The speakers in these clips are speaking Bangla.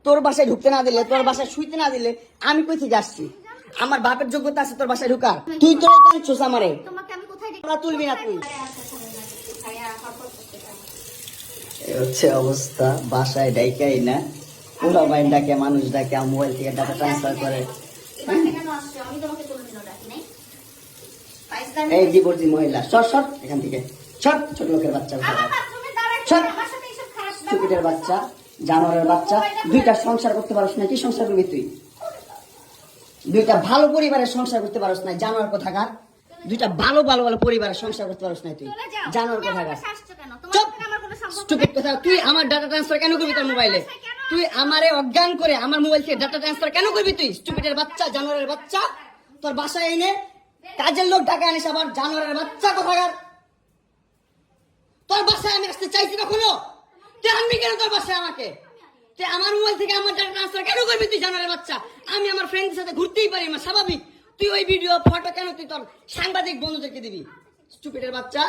তোর বাসায় ঢুকতে না দিলে, তোর বাসায় শুইতে না দিলে আমি কই থেকে আসছি? আমার বাপের যোগ্যতা আছে তোর বাসায় ঢুকার? তুই তোরাই কাঁদছিস আমারে। তোরা তুলবি না তুই। এই হচ্ছে অবস্থা, বাসায় ডাইকাই না, পুরো বাইন ডাকে, মানুষ ডাকে, মোবাইল থেকে ডাটা ট্রান্সফার করে। এই ডিভোর্সি মহিলা, সর সর এখান থেকে, সর। ছোট লোকের বাচ্চা, চুপিটের বাচ্চা, জানোয়ারের বাচ্চা। দুইটা সংসার করতে পারস না, কি সংসার করবি তুই? দুইটা ভালো পরিবারের সংসার করতে পারস না, জানোয়ার কোথাকার। দুইটা ভালো ভালো ভালো পরিবারের সংসার করতে পারস না তুই, জানোয়ার কোথাকার। স্টুপিড কথা। তুই আমার ডাটা ট্রান্সফার কেন করবি তোর মোবাইলে? তুই আমারে অজ্ঞান করে আমার মোবাইল থেকে ডাটা ট্রান্সফার কেন করবি তুই? স্টুপিডের বাচ্চা, জানোয়ারের বাচ্চা। তোর বাসায় এনে কাজের লোক ডাকা আনিস আবার, জানোয়ারের বাচ্চা কোথাকার। তোর বাসায় আমি আসতে চাইছি কখনো? তুই আনবি কেন তোর বাসায় আমাকে? তুই আমার মোবাইল থেকে আমার ডাটা ট্রান্সফার কেন করবি তুই, জানোয়ারের বাচ্চা? আমি আমার ফ্রেন্ডের সাথে ঘুরতেই পারি না, স্বাভাবিক। তুই ওই ভিডিও ফটো কেন তুই তোর সাংবাদিক বন্ধুদেরকে দিবি? স্টুপিডের বাচ্চা।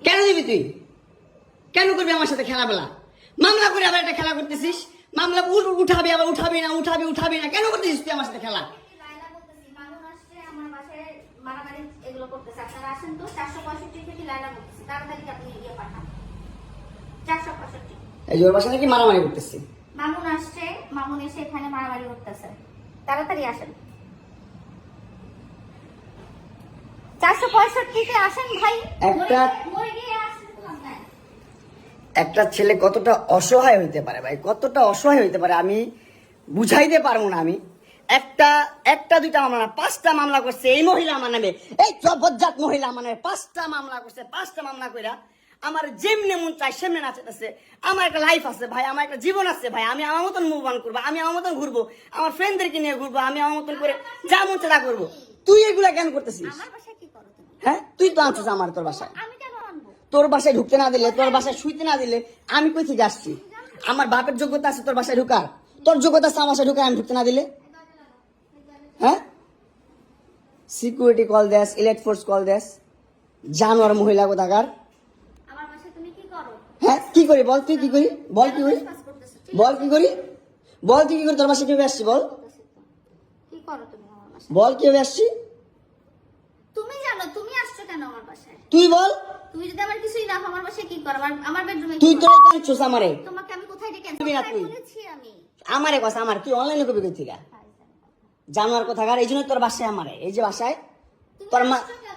কেন দিবি তুই? কেন করবি আমার সাথে খেলাবেলা? মামলা করে আবার একটা খেলা করতেছিস। মামলা উঠাবি, আবার উঠাবি না, কেন করতেছিস তুই আমার সাথে খেলা? এই ওর বাসা নাকি মারামারি করতেছি। মামুন আসছে, মামুন এসে এখানে মারামারি করতেছে, তাড়াতাড়ি আসেন। 465-তে আসেন ভাই। একটা ছেলে কতটা অসহায় হইতে পারে ভাই, কতটা অসহায় হইতে পারে আমি বুঝাইতে পারবো না। আমি একটা দুইটা মামলা না, 5টা মামলা করছে এই মহিলা আমার নামে। এই জবরজাত মহিলা আমার নামে 5টা মামলা করছে। 5টা মামলা কইরা আমার যেমনে মন চাই সেমনে নাচাতেছে। আমার একটা লাইফ আছে ভাই, আমার একটা জীবন আছে ভাই। আমি আমার মতন মুভ অন করবো, আমি আমার মতন ঘুরবো, আমার ফ্রেন্ডদেরকে নিয়ে ঘুরবো, আমি আমার মতন করে যা মন চাই তা করবো। তুই এগুলা কেন করতেছিস? হ্যাঁ, তুই তো আনছিস আমার তোর বাসায়। তোর বাসায় ঢুকতে না দিলে, তোর বাসায় শুইতে না দিলে আমি কই থেকে আসছি? আমার বাপের যোগ্যতা আছে তোর বাসায় ঢুকার? তোর যোগ্যতা আছে আমার বাসায় ঢুকার আমি ঢুকতে না দিলে? হ্যাঁ, সিকিউরিটি কল দেস, ইলেক্ট ফোর্স কল দেস, জানোয়ার মহিলা কোথাকার। হ্যাঁ, কি করি বল? তুই কি করি বল? কি করি বল? কি করি বল? তুই কি করি? তোর বাসায় কিভাবে আসছি বল? বল কিভাবে আসছি? তুমি জানো তুমি আসছো কেন আমার বাসায়? তুই বল। তুমি যদি আমার কিছুই না আমার বাসায় কি করো? আমার বেডরুমে তুই তোরাই কাঁদছিস আমারে। তোমাকে আমি কোথায় ডেকে তুই না তুই বলেছি আমি আমারে কথা আমার তুই অনলাইনে কবি কই থেকে জানোয়ার কোথাকার। এই জন্য তোর বাসায় আমারে, এই যে বাসায়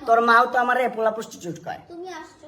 তোর মাও তো আমারে পোলা প্রস্টিটিউট করে। তুমি আসছো